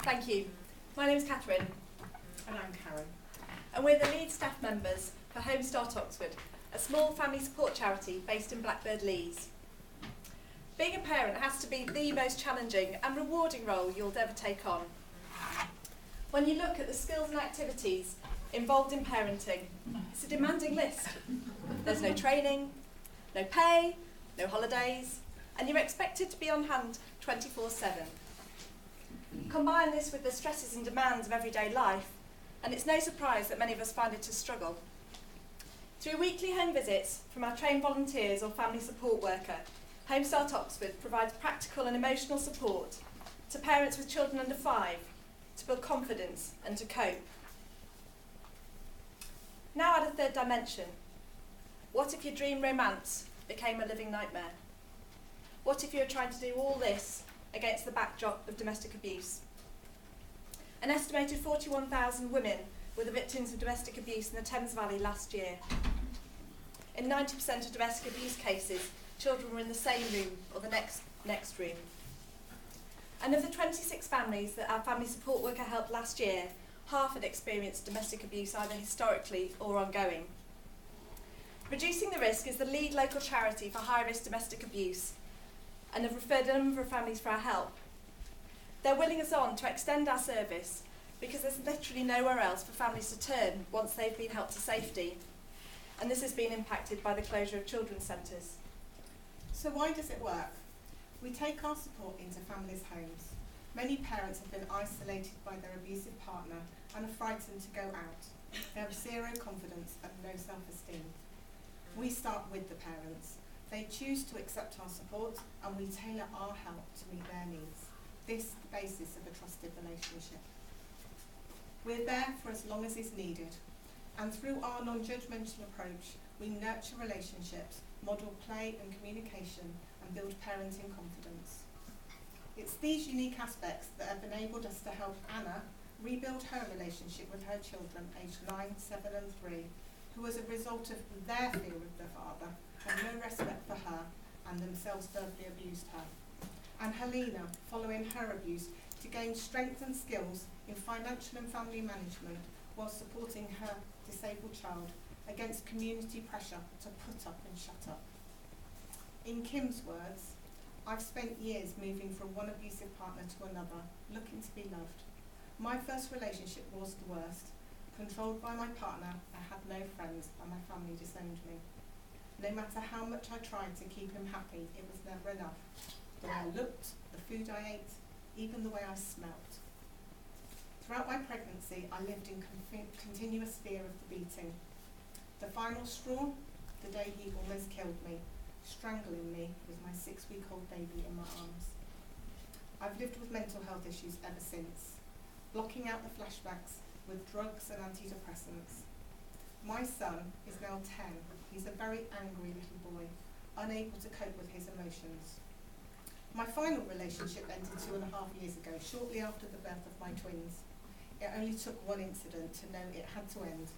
Thank you. My name is Catherine. And I'm Karen. And we're the lead staff members for Home Start Oxford, a small family support charity based in Blackbird, Leeds. Being a parent has to be the most challenging and rewarding role you'll ever take on. When you look at the skills and activities involved in parenting, it's a demanding list. There's no training, no pay, no holidays, and you're expected to be on hand 24/7. Combine this with the stresses and demands of everyday life, and it's no surprise that many of us find it a struggle. Through weekly home visits from our trained volunteers or family support worker, Home Start Oxford provides practical and emotional support to parents with children under 5 to build confidence and to cope. Now add a third dimension. What if your dream romance became a living nightmare? What if you were trying to do all this against the backdrop of domestic abuse? An estimated 41,000 women were the victims of domestic abuse in the Thames Valley last year. In 90% of domestic abuse cases, children were in the same room or the next room. And of the 26 families that our family support worker helped last year, half had experienced domestic abuse either historically or ongoing. Reducing the Risk is the lead local charity for high-risk domestic abuse and have referred a number of families for our help. They're willing us on to extend our service because there's literally nowhere else for families to turn once they've been helped to safety. And this has been impacted by the closure of children's centres. So why does it work? We take our support into families' homes. Many parents have been isolated by their abusive partner and are frightened to go out. They have zero confidence and no self-esteem. We start with the parents. They choose to accept our support and we tailor our help to meet their needs. This is the basis of a trusted relationship. We're there for as long as is needed, and through our non-judgmental approach, we nurture relationships, model play and communication, and build parenting confidence. It's these unique aspects that have enabled us to help Anna rebuild her relationship with her children aged 9, 7 and 3, who as a result of their fear of their father had no respect for her and themselves verbally abused her. And Helena, following her abuse, to gain strength and skills in financial and family management while supporting her disabled child against community pressure to put up and shut up. In Kim's words, I've spent years moving from one abusive partner to another, looking to be loved. My first relationship was the worst. Controlled by my partner, I had no friends and my family disowned me. No matter how much I tried to keep him happy, it was never enough. The way I looked, the food I ate, even the way I smelt. Throughout my pregnancy, I lived in continuous fear of the beating. The final straw, the day he almost killed me, strangling me with my 6-week-old baby in my arms. I've lived with mental health issues ever since, blocking out the flashbacks with drugs and antidepressants. My son is now 10. He's a very angry little boy, unable to cope with his emotions. My final relationship ended 2.5 years ago, shortly after the birth of my twins. It only took one incident to know it had to end.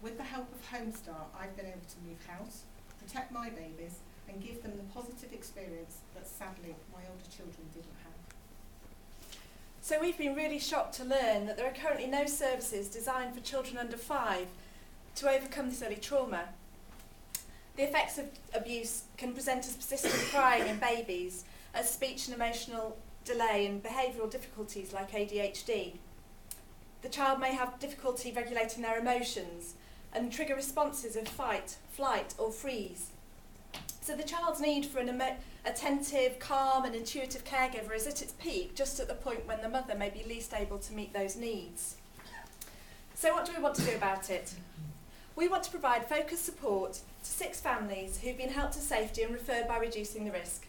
With the help of Home Start, I've been able to move house, protect my babies, and give them the positive experience that sadly my older children didn't have. So we've been really shocked to learn that there are currently no services designed for children under 5 to overcome this early trauma. The effects of abuse can present as persistent crying in babies, as speech and emotional delay and behavioural difficulties like ADHD. The child may have difficulty regulating their emotions and trigger responses of fight, flight or freeze. So the child's need for an attentive, calm and intuitive caregiver is at its peak just at the point when the mother may be least able to meet those needs. So what do we want to do about it? We want to provide focused support to 6 families who've been helped to safety and referred by Reducing the Risk.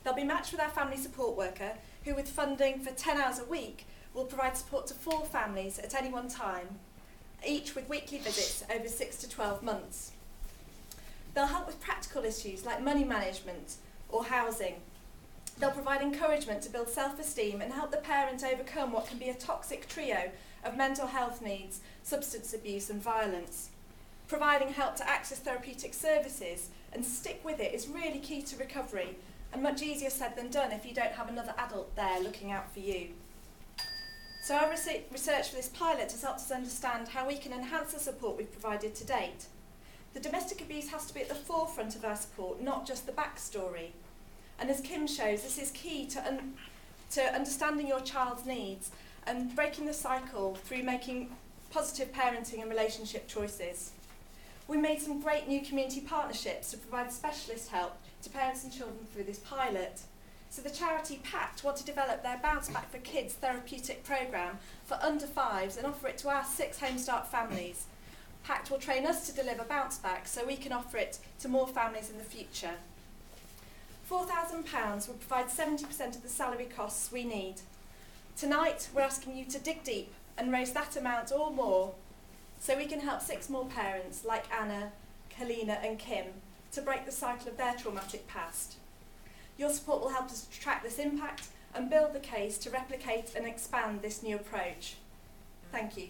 They'll be matched with our family support worker who, with funding for 10 hours a week, will provide support to 4 families at any one time, each with weekly visits over 6 to 12 months. They'll help with practical issues like money management or housing. They'll provide encouragement to build self-esteem and help the parent overcome what can be a toxic trio of mental health needs, substance abuse and violence. Providing help to access therapeutic services and stick with it is really key to recovery, and much easier said than done if you don't have another adult there looking out for you. So our research for this pilot has helped us understand how we can enhance the support we've provided to date. The domestic abuse has to be at the forefront of our support, not just the backstory. And as Kim shows, this is key to understanding your child's needs and breaking the cycle through making positive parenting and relationship choices. We made some great new community partnerships to provide specialist help to parents and children through this pilot. So the charity PACT want to develop their Bounce Back for Kids therapeutic programme for under 5s and offer it to our 6 Home Start families. PACT will train us to deliver Bounce Back so we can offer it to more families in the future. £4,000 will provide 70% of the salary costs we need. Tonight we're asking you to dig deep and raise that amount or more so we can help 6 more parents like Anna, Kalina and Kim to break the cycle of their traumatic past. Your support will help us to track this impact and build the case to replicate and expand this new approach. Thank you.